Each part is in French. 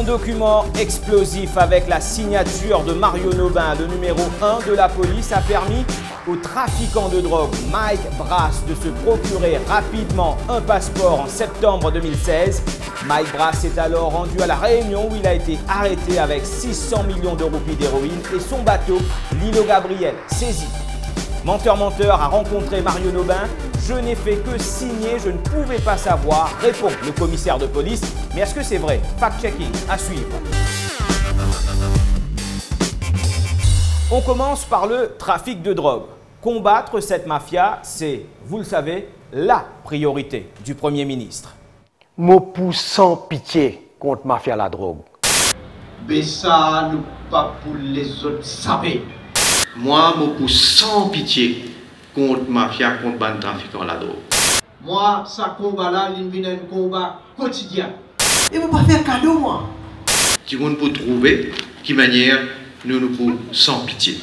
Un document explosif avec la signature de Mario Nobin, le numéro 1 de la police, a permis au trafiquant de drogue Mike Brass de se procurer rapidement un passeport en septembre 2016. Mike Brass est alors rendu à La Réunion où il a été arrêté avec 600 millions de roupies d'héroïne et son bateau, l'Îlot Gabriel, saisi. Menteur a rencontré Mario Nobin. Je n'ai fait que signer, je ne pouvais pas savoir, répond le commissaire de police. Mais est-ce que c'est vrai? Fact-checking à suivre. On commence par le trafic de drogue. Combattre cette mafia, c'est, vous le savez, la priorité du Premier ministre. Mot pousse sans pitié contre mafia la drogue. Mais ça, nous pas pour les autres savoir. Moi, je pousse sans pitié contre mafia, contre bande trafiquant la drogue. Moi, ça combat là, il un combat quotidien. Et vous pas faire cadeau, moi. Tu vas pour trouver qui manière nous nous pour sans pitié.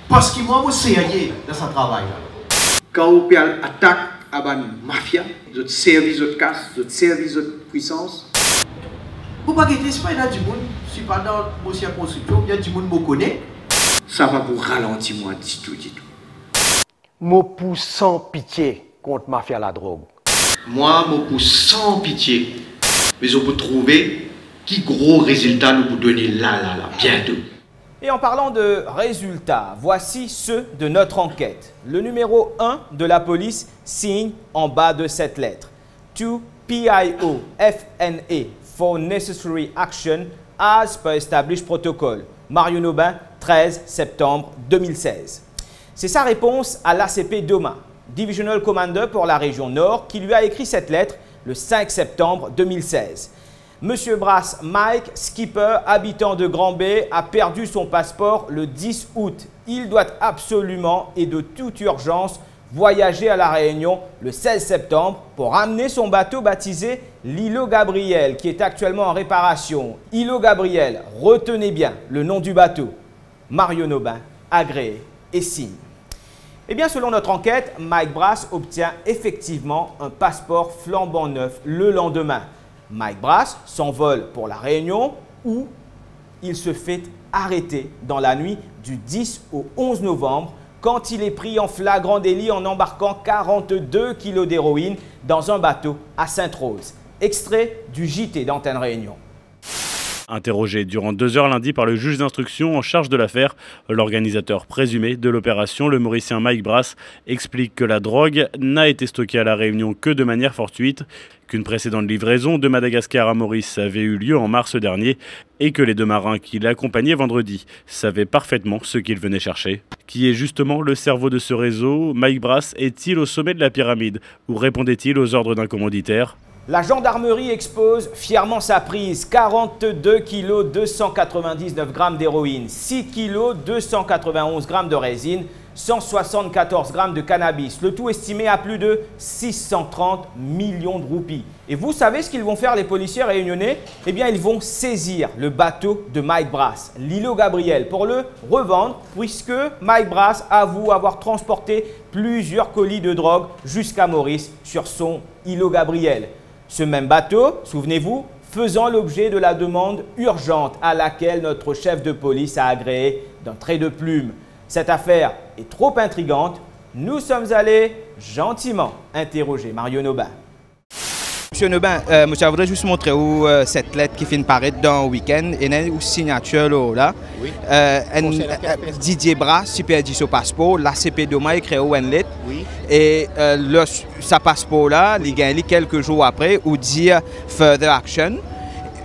Parce que moi, je suis sérieux dans ce travail là. Quand vous attaque à la mafia, votre service, votre casse, votre service, votre puissance. Vous pas quitter, c'est pas dans du monde. Je suis pas dans mon circonscription, il y a du monde qui me connaît. Ça va vous ralentir, moi, du tout. Mot pousse sans pitié contre mafia la drogue. Moi, je pousse sans pitié. Mais on peut trouver qui gros résultats nous vous donner là, bientôt. Et en parlant de résultats, voici ceux de notre enquête. Le numéro 1 de la police signe en bas de cette lettre. To PIO FNA for necessary action as per established protocol. Mario Nobin, 13 septembre 2016. C'est sa réponse à l'ACP Doma, Divisional Commander pour la région Nord, qui lui a écrit cette lettre le 5 septembre 2016. Monsieur Brass Mike, skipper, habitant de Grand Bay, a perdu son passeport le 10 août. Il doit absolument et de toute urgence voyager à La Réunion le 16 septembre pour amener son bateau baptisé l'Îlot Gabriel, qui est actuellement en réparation. Îlot Gabriel, retenez bien le nom du bateau. Mario Nobin, agréé et signe. Eh bien, selon notre enquête, Mike Brass obtient effectivement un passeport flambant neuf le lendemain. Mike Brass s'envole pour La Réunion où il se fait arrêter dans la nuit du 10 au 11 novembre quand il est pris en flagrant délit en embarquant 42 kilos d'héroïne dans un bateau à Sainte-Rose. Extrait du JT d'Antenne Réunion. Interrogé durant 2 heures lundi par le juge d'instruction en charge de l'affaire, l'organisateur présumé de l'opération, le Mauricien Mike Brass, explique que la drogue n'a été stockée à La Réunion que de manière fortuite, qu'une précédente livraison de Madagascar à Maurice avait eu lieu en mars dernier et que les 2 marins qui l'accompagnaient vendredi savaient parfaitement ce qu'ils venaient chercher. Qui est justement le cerveau de ce réseau? Mike Brass est-il au sommet de la pyramide ou répondait-il aux ordres d'un commanditaire? La gendarmerie expose fièrement sa prise, 42 kg 299 grammes d'héroïne, 6 kg 291 grammes de résine, 174 grammes de cannabis, le tout estimé à plus de 630 millions de roupies. Et vous savez ce qu'ils vont faire les policiers réunionnais? Eh bien, ils vont saisir le bateau de Mike Brass, l'Îlot Gabriel, pour le revendre puisque Mike Brass avoue avoir transporté plusieurs colis de drogue jusqu'à Maurice sur son Îlot Gabriel. Ce même bateau, souvenez-vous, faisant l'objet de la demande urgente à laquelle notre chef de police a agréé d'un trait de plume. Cette affaire est trop intrigante. Nous sommes allés gentiment interroger Mario Nobin. Monsieur Nobin, je voudrais juste montrer où cette lettre qui fait paraître dans le week-end et une signature là. Oui. Didier Brass, supervisé son passeport, l'ACP Doma écrit une lettre. Oui. Et ce passeport là, il gagne quelques jours après, où dit further action,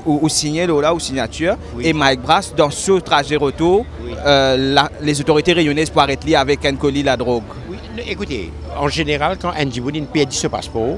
ou signé là, ou signature. Oui. Et Mike Brass, dans ce trajet retour, oui. Les autorités réunionnaises pour arrêter avec un colis la drogue. Oui, écoutez, en général, quand un Djiboudine perd ce passeport,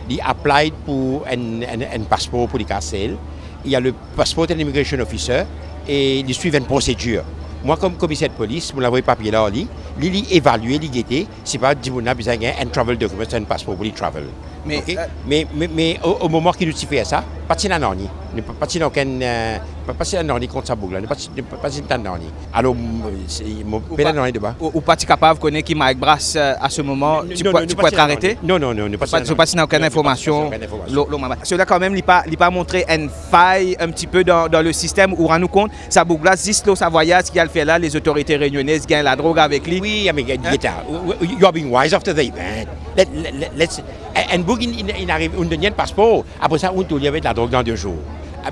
il applique pour un passeport pour les casser. Il y a le passeport de l'immigration officer et il suit une procédure. Moi, comme commissaire de police, je l'avais papier là, il évalue, il guette, c'est pas Djibouna besoin d'un travel document, un passeport pour les travel. Mais, ok? Mais au moment qu'il nous fait ça, pas de n'ani, pas de n'ani contre sa boucle, pas de n'ani. Alors, mon père n'ani de bas. Ou pas capable de connaître qui Mike Brass à ce moment, tu peux être arrêté? Non, pas de aucune information. Cela quand même, il pas montré une faille un petit peu dans le système où on nous compte, sa boucle, Zislo Savoyas qui a le fait là, les autorités réunionnaises gagnent la drogue avec lui. Oui, mais you are being wise after that, man. Let's and book in arrive un dernier passeport. Après ça, on y avait de la drogue dans 2 jours.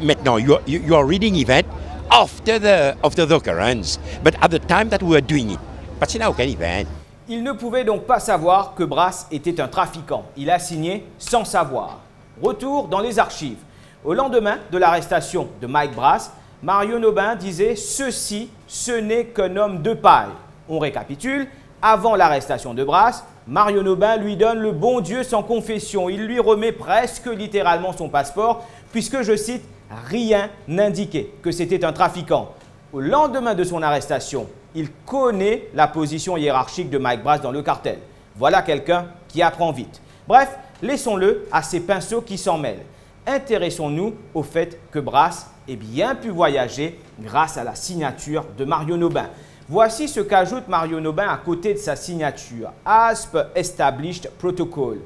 Maintenant, you are reading event after the occurrence, but at the time that we were doing it, parce qu'il n'a aucun event. Il ne pouvait donc pas savoir que Brass était un trafiquant. Il a signé sans savoir. Retour dans les archives. Au lendemain de l'arrestation de Mike Brass, Mario Nobin disait « Ceci, ce n'est qu'un homme de paille ». On récapitule. Avant l'arrestation de Brass, Mario Nobin lui donne le bon Dieu sans confession. Il lui remet presque littéralement son passeport puisque, je cite, « rien n'indiquait que c'était un trafiquant ». Au lendemain de son arrestation, il connaît la position hiérarchique de Mike Brass dans le cartel. Voilà quelqu'un qui apprend vite. Bref, laissons-le à ces pinceaux qui s'en mêlent. Intéressons-nous au fait que Brass ait bien pu voyager grâce à la signature de Mario Nobin. Voici ce qu'ajoute Mario Nobin à côté de sa signature. As per established protocol.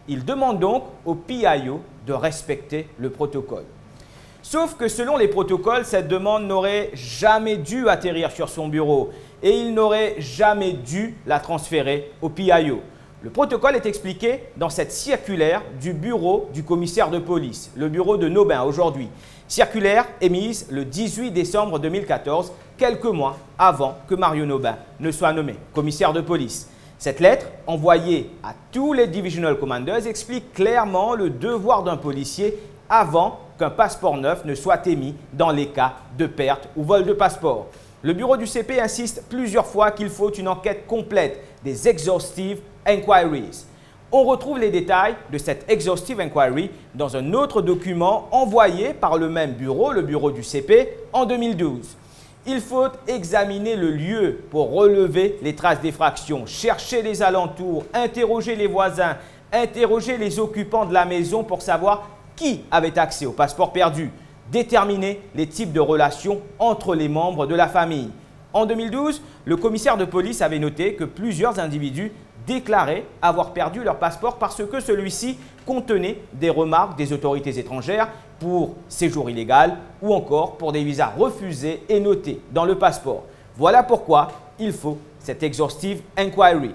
Il demande donc au PIO de respecter le protocole. Sauf que selon les protocoles, cette demande n'aurait jamais dû atterrir sur son bureau et il n'aurait jamais dû la transférer au PIO. Le protocole est expliqué dans cette circulaire du bureau du commissaire de police, le bureau de Nobin aujourd'hui. Circulaire émise le 18 décembre 2014, quelques mois avant que Mario Nobin ne soit nommé commissaire de police. Cette lettre, envoyée à tous les Divisional Commanders, explique clairement le devoir d'un policier avant qu'un passeport neuf ne soit émis dans les cas de perte ou vol de passeport. Le bureau du CP insiste plusieurs fois qu'il faut une enquête complète, des exhaustive inquiries. On retrouve les détails de cette exhaustive inquiry dans un autre document envoyé par le même bureau, le bureau du CP, en 2012. Il faut examiner le lieu pour relever les traces d'effraction, chercher les alentours, interroger les voisins, interroger les occupants de la maison pour savoir qui avait accès au passeport perdu, déterminer les types de relations entre les membres de la famille. En 2012, le commissaire de police avait noté que plusieurs individus déclaraient avoir perdu leur passeport parce que celui-ci contenait des remarques des autorités étrangères pour séjour illégal ou encore pour des visas refusés et notés dans le passeport. Voilà pourquoi il faut cette exhaustive inquiry.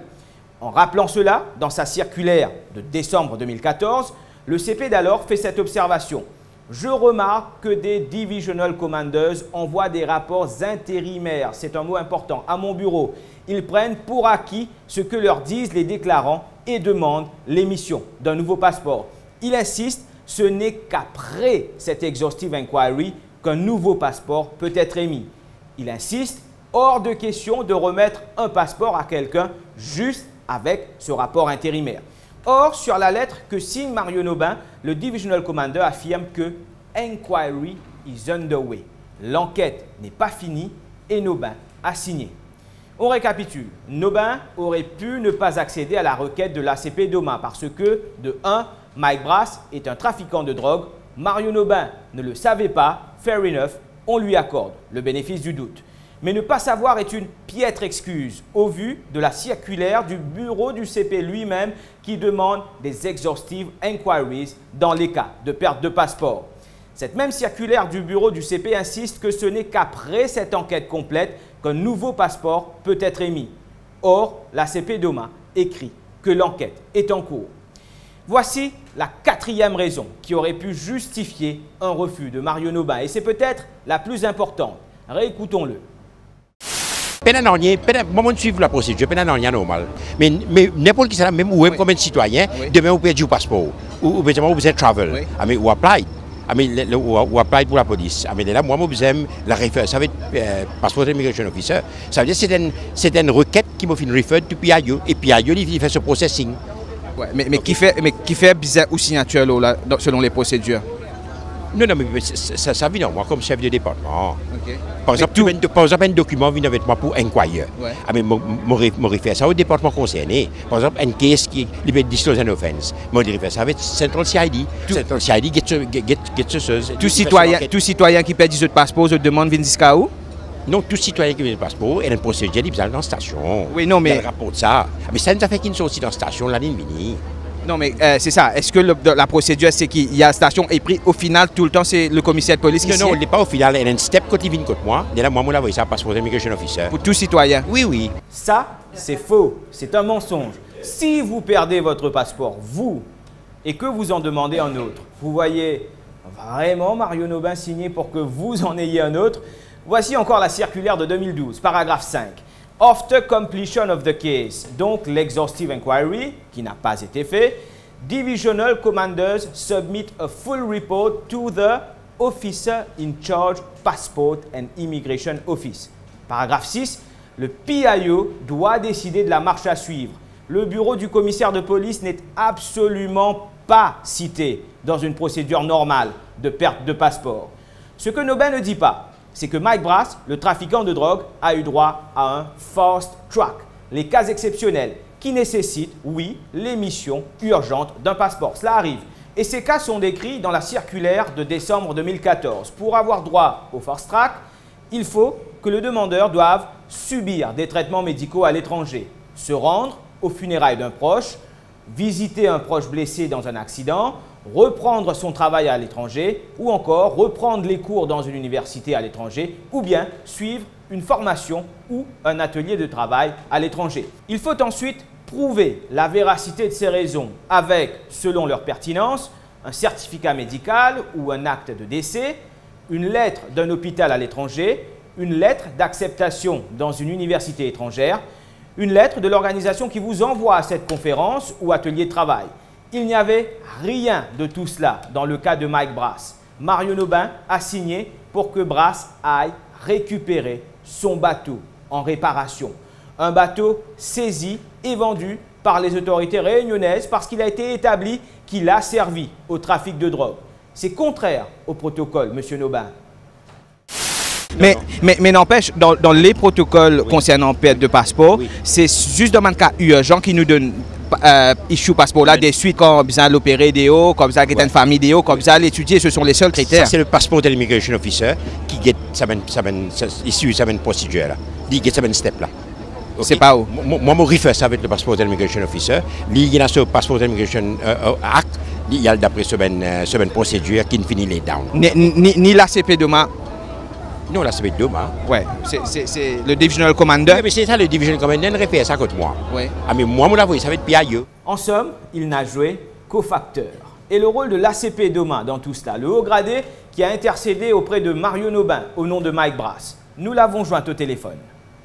En rappelant cela, dans sa circulaire de décembre 2014, le CP d'alors fait cette observation. Je remarque que des Divisional Commanders envoient des rapports intérimaires, c'est un mot important, à mon bureau. Ils prennent pour acquis ce que leur disent les déclarants et demandent l'émission d'un nouveau passeport. Il insiste, ce n'est qu'après cette exhaustive inquiry qu'un nouveau passeport peut être émis. Il insiste, hors de question de remettre un passeport à quelqu'un juste avec ce rapport intérimaire. Or, sur la lettre que signe Mario Nobin, le Divisional Commander affirme que « Inquiry is underway ». L'enquête n'est pas finie et Nobin a signé. On récapitule. Nobin aurait pu ne pas accéder à la requête de l'ACP Doma parce que, de 1, Mike Brass est un trafiquant de drogue. Mario Nobin ne le savait pas. Fair enough, on lui accorde le bénéfice du doute. Mais ne pas savoir est une piètre excuse au vu de la circulaire du bureau du CP lui-même qui demande des exhaustive inquiries dans les cas de perte de passeport. Cette même circulaire du bureau du CP insiste que ce n'est qu'après cette enquête complète qu'un nouveau passeport peut être émis. Or, la CP Doma écrit que l'enquête est en cours. Voici la 4e raison qui aurait pu justifier un refus de Mario Nobin et c'est peut-être la plus importante. Réécoutons-le. Moi, je suis la procédure, c'est normal. Mais n'importe qui, même vous, comme un citoyen, demain vous perdez le passeport, ou vous êtes travel, ou apply. Ou apply pour la police. Là, moi, je aime la refer. Ça veut dire passeport immigration officer. Ça veut dire que c'est une requête qui m'a fait refer du PIO. Et PIO, il fait ce processing. Ouais, mais qui fait bizarre ou signature là, selon les procédures? Non, non, mais ça vient moi comme chef de département. Ok. Par exemple, un document vient avec moi pour inquirer. Ouais. Ah, mais je réfère ça au département concerné. Par exemple, un case qui peut disclose an offense. Je réfère ça avec Central CID. Central CID get ce chose. Tout citoyen qui perd 18 passeports se demande vient jusqu'à où? Non, tout citoyen qui veut le passeport, il y a une procédure, il va dans la station. Oui, non, mais. Il rapporte ça. Mais ça nous a fait qu'il soit aussi dans la station, la ligne mini. Non, mais c'est ça. Est-ce que la procédure, c'est qu'il y a la station et puis au final, tout le temps, c'est le commissaire de police qui Non, non, il n'est pas au final. Il y a un step quand il vient contre moi. Et là, moi, je l'ai ça, passeport d'immigration officer. Pour tout citoyen? Oui, oui. Ça, c'est faux. C'est un mensonge. Si vous perdez votre passeport, vous, et que vous en demandez un autre, vous voyez vraiment Mario Nobin signer pour que vous en ayez un autre. Voici encore la circulaire de 2012, paragraphe 5. After completion of the case, donc l'exhaustive inquiry, qui n'a pas été fait, divisional commanders submit a full report to the officer in charge passport and immigration office. Paragraphe 6, le PIO doit décider de la marche à suivre. Le bureau du commissaire de police n'est absolument pas cité dans une procédure normale de perte de passeport. Ce que Nobin ne dit pas, c'est que Mike Brass, le trafiquant de drogue, a eu droit à un fast track, les cas exceptionnels qui nécessitent, oui, l'émission urgente d'un passeport. Cela arrive. Et ces cas sont décrits dans la circulaire de décembre 2014. Pour avoir droit au fast track, il faut que le demandeur doive subir des traitements médicaux à l'étranger, se rendre aux funérailles d'un proche, visiter un proche blessé dans un accident, reprendre son travail à l'étranger ou encore reprendre les cours dans une université à l'étranger ou bien suivre une formation ou un atelier de travail à l'étranger. Il faut ensuite prouver la véracité de ces raisons avec, selon leur pertinence, un certificat médical ou un acte de décès, une lettre d'un hôpital à l'étranger, une lettre d'acceptation dans une université étrangère, une lettre de l'organisation qui vous envoie à cette conférence ou atelier de travail. Il n'y avait rien de tout cela dans le cas de Mike Brass. Mario Nobin a signé pour que Brass aille récupérer son bateau en réparation. Un bateau saisi et vendu par les autorités réunionnaises parce qu'il a été établi qu'il a servi au trafic de drogue. C'est contraire au protocole, M. Nobin. Mais n'empêche, dans les protocoles concernant perte de passeport, c'est juste dans un cas urgent qui nous donne issue passeport là, des suites comme ça l'opérer des hauts, comme ça qui est une famille des hauts, comme ça l'étudier, ce sont les seuls critères. C'est le passeport de l'immigration officer qui get issue sa procédure là. Il get sa step là. Okay. C'est pas où. Moi, je refais ça avec le passeport de l'immigration officer. Il y a ce passeport de l'immigration act, il y a d'après cette procédure qui finit les downs. Ni l'ACP demain. Non, là, c'est demain. Ouais, c'est le Divisional Commander. Oui, mais c'est ça, le Divisional Commander, il refait ça contre moi. Ouais. Ah, mais moi, je l'avoue, ça va être PIO. En somme, il n'a joué qu'au facteur. Et le rôle de l'ACP demain dans tout cela, le haut gradé qui a intercédé auprès de Mario Nobin au nom de Mike Brass. Nous l'avons joint au téléphone.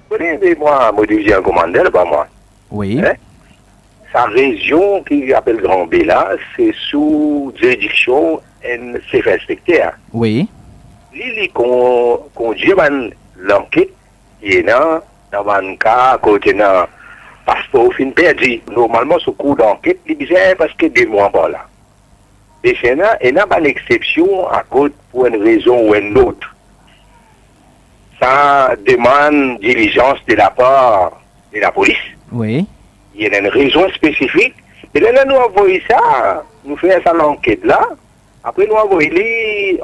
Vous connaissez, moi, mon Divisional Commander, pas moi. Oui. Hein? Sa région qui appelle Grand B là, c'est sous juridiction d'un chef inspecteur. Oui. Il conduit l'enquête qui est dans un cas côté d'un passeport fin perdu. Normalement, ce cours d'enquête, il est parce que 2 mois pas là. Et il n'y a pas d'exception à cause pour une raison ou une autre. Ça demande diligence de la part de la police. Oui. Il y a une raison spécifique. Et là, nous envoyons ça, nous faisons ça l'enquête là. Après, nous envoyons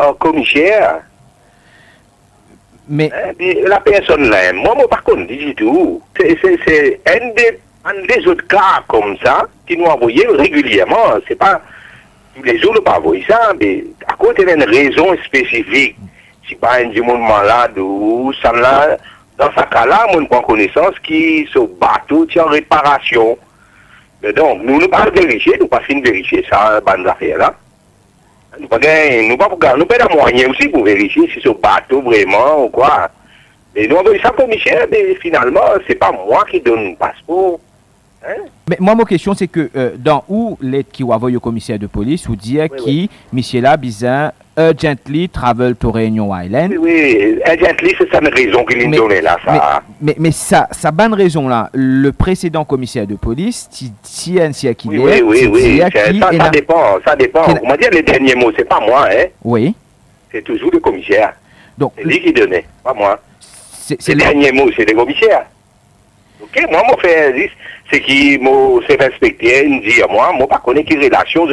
au commissaire. Mais la personne là, moi, par contre, du tout. C'est un des autres cas comme ça qui nous envoient régulièrement. C'est pas tous les jours, nous pas envoyer ça, mais à côté d'une raison spécifique. Si pas un du monde malade ou ça là, dans ce cas-là, on prend connaissance qui ce bateau est en réparation. Mais donc, nous ne pas vérifier, nous pas fin vérifier ça, bonne affaire là. Nous pas de moyens aussi pour vérifier si ce bateau vraiment ou quoi. Mais nous avons ça commissaire, mais finalement, c'est pas moi qui donne le passeport. Hein? Mais moi, ma question, c'est que dans où l'aide qui va envoyer au commissaire de police, vous dire qui, monsieur là, bizarre, urgently travel to Réunion Island. Oui, urgently, c'est ça une raison qu'il nous donne là, ça. Mais ça bonne raison là, le précédent commissaire de police, qui oui, ça dépend. Vous m'avez dit les derniers mots, c'est pas moi, hein. Oui. C'est toujours le commissaire. Donc, c'est lui qui donnait, pas moi. c'est Le dernier mot, c'est le commissaire. Ok, moi, je fais c'est qui m'a fait inspecter, il me dit, moi, je ne connais pas quelle relation,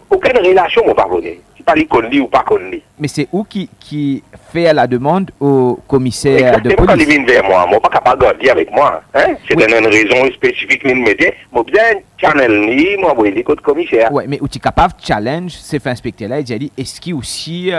aucune relation, je ne connais pas. Si pas les connais ou pas connais. Mais c'est où qui fait la demande au commissaire de Exactement, quand il police? vient vers moi, je ne suis pas capable de garder avec moi. Hein? C'est Oui. une raison spécifique, je me dis, je bien channel, moi, je vais le commissaire. Oui, mais où tu es capable de challenge ces faits inspecteurs-là, il dit, est-ce qu'il aussi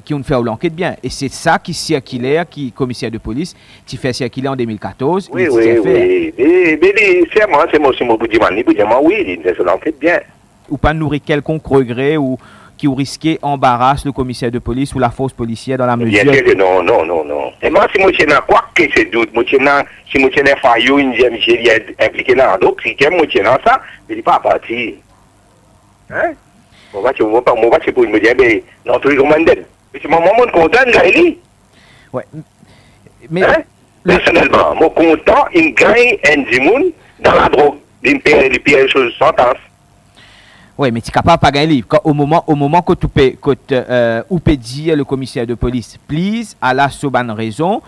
qui ont fait l'enquête bien? Et c'est ça qui circulait, qui commissaire de police, qui fait circuler en 2014. Oui, oui. Mais c'est moi, c'est moi, oui, il fait l'enquête bien. Ou pas nourrir quelconque regret ou qui ou risquer embarrasse le commissaire de police ou la force policière dans la mesure... Bien sûr que non. Et moi, si moi, je n'ai quoi que c'est doute, si moi, je n'ai pas eu une Michel est impliqué dans d'autres critères, moi, je n'ai ça, je ne dis pas à partir. Hein? Moi, c'est pour me dire, mais non, tout le monde m'aide. Mais c'est mon moment content, Gaëli. Ouais. Mais... Hein? Personnellement, moi, content, il gagne un dimoun dans la drogue, d'une pire chose sentence. Oui, mais tu es capable de pas gagner. Au moment que tu peux dire le commissaire de police, please, à la bonne raison,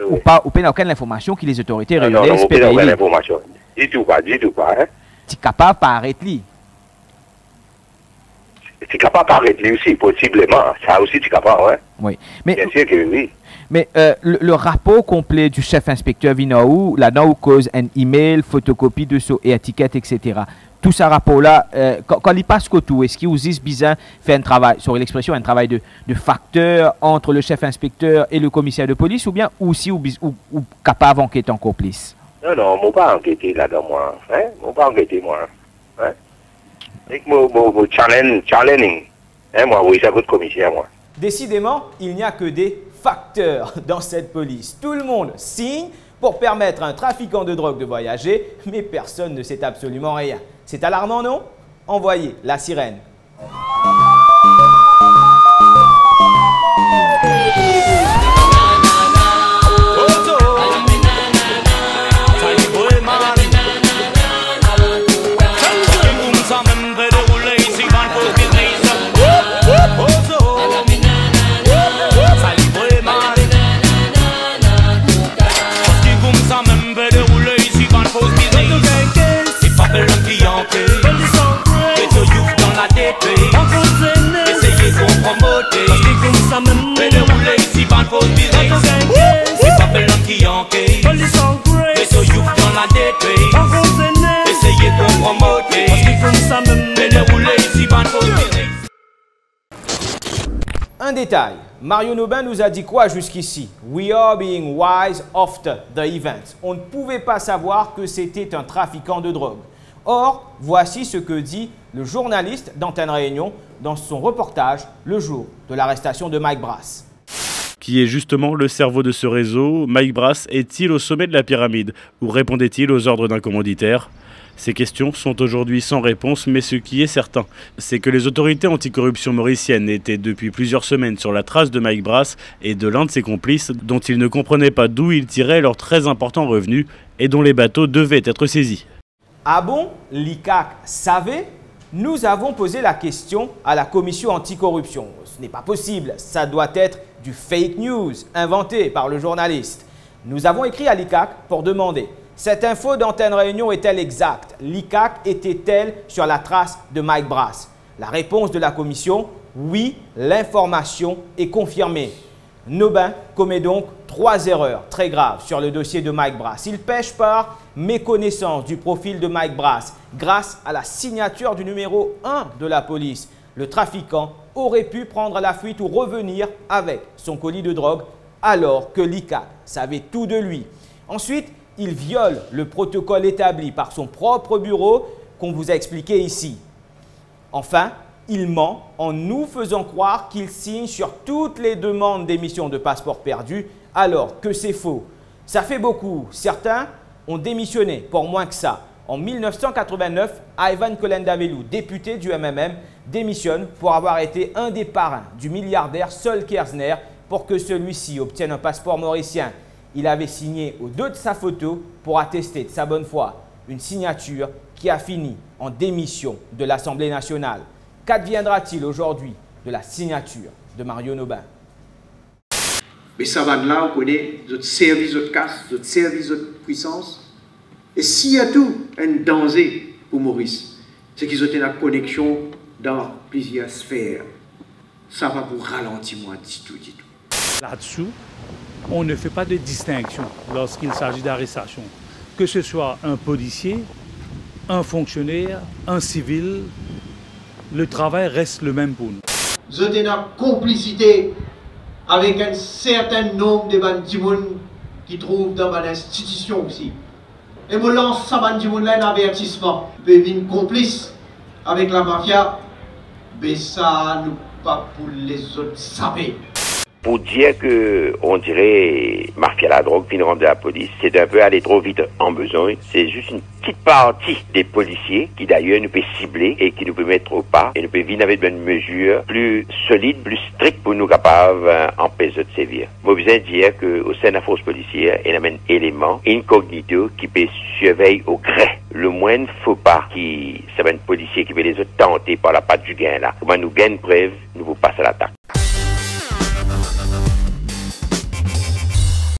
ou pas aucune information que les autorités régulières espèrent. Non, information. Dis tout pas, hein. Tu es capable de arrêter. Tu es capable d'arrêter aussi, possiblement. Ça aussi, tu es capable, hein. Oui. Mais, bien sûr que oui. Mais le rapport complet du chef inspecteur Vinaou, là-dedans, où cause un email, photocopie de son et étiquette, etc. Tout ce rapport-là, quand il passe que tout, est-ce qu'il vous dit bizarre fait un travail, sur l'expression, un travail de facteur entre le chef inspecteur et le commissaire de police, ou bien aussi ou capable d'enquêter en complice? Non, je ne pas enquêter là-dedans, moi. Hein? Je ne pas enquêter, moi. Hein? Et moi, challenging. Hein, moi, oui, c'est votre commissaire, moi. Décidément, il n'y a que des facteurs dans cette police. Tout le monde signe pour permettre à un trafiquant de drogue de voyager, mais personne ne sait absolument rien. C'est alarmant, non? Envoyez la sirène. Un détail, Mario Nobin nous a dit quoi jusqu'ici? We are being wise after the event. On ne pouvait pas savoir que c'était un trafiquant de drogue. Or, voici ce que dit le journaliste d'Antenne Réunion dans son reportage le jour de l'arrestation de Mike Brass. Qui est justement le cerveau de ce réseau, Mike Brass est-il au sommet de la pyramide ou répondait-il aux ordres d'un commanditaire? Ces questions sont aujourd'hui sans réponse, mais ce qui est certain, c'est que les autorités anticorruption mauriciennes étaient depuis plusieurs semaines sur la trace de Mike Brass et de l'un de ses complices dont ils ne comprenaient pas d'où ils tiraient leurs très importants revenus et dont les bateaux devaient être saisis. Ah bon? L'ICAC savait? Nous avons posé la question à la commission anticorruption. Ce n'est pas possible, ça doit être du fake news inventé par le journaliste. Nous avons écrit à l'ICAC pour demander: cette info d'Antenne Réunion est-elle exacte? L'ICAC était-elle sur la trace de Mike Brass? La réponse de la commission: oui, l'information est confirmée. Nobin commet donc 3 erreurs très graves sur le dossier de Mike Brass. Il pêche par méconnaissance du profil de Mike Brass. Grâce à la signature du numéro 1 de la police, le trafiquant aurait pu prendre la fuite ou revenir avec son colis de drogue alors que l'ICAC savait tout de lui. Ensuite, il viole le protocole établi par son propre bureau qu'on vous a expliqué ici. Enfin, il ment en nous faisant croire qu'il signe sur toutes les demandes d'émission de passeport perdu alors que c'est faux. Ça fait beaucoup. Certains ont démissionné pour moins que ça. En 1989, Ivan Kolendavelou, député du MMM, démissionne pour avoir été un des parrains du milliardaire Sol Kerzner pour que celui-ci obtienne un passeport mauricien. Il avait signé au dos de sa photo pour attester de sa bonne foi. Une signature qui a fini en démission de l'Assemblée nationale. Qu'adviendra-t-il aujourd'hui de la signature de Mario Nobin. Mais ça va de là, on connaît, votre service, votre casse, votre service, votre puissance. Et s'il y a tout un danger pour Maurice, c'est qu'ils ont une connexion dans plusieurs sphères. Ça va vous ralentir, moi, du tout. Là-dessous, on ne fait pas de distinction lorsqu'il s'agit d'arrestation. Que ce soit un policier, un fonctionnaire, un civil, le travail reste le même pour nous. Vous avez une complicité avec un certain nombre de bandits qui trouvent dans l'institution aussi. Et je lance ce bandit là un avertissement. Vous pouvez venir complice avec la mafia, mais ça nous pas pour les autres savoir. Pour dire que, on dirait, mafia la drogue, puis de la police, c'est un peu aller trop vite en besoin. C'est juste une petite partie des policiers qui d'ailleurs nous peut cibler et qui nous peut mettre au pas et nous peut venir avec une mesure plus solide, plus stricte pour nous capables d'empêcher de sévir. Moi, je besoin de dire qu'au sein de la force policière, il y a un élément incognito qui peut surveiller au gré. Le moins faut pas qui, ça va un policier qui veut les autres tenter par la patte du gain là. Comment nous gagne preuve, nous vous passe à l'attaque.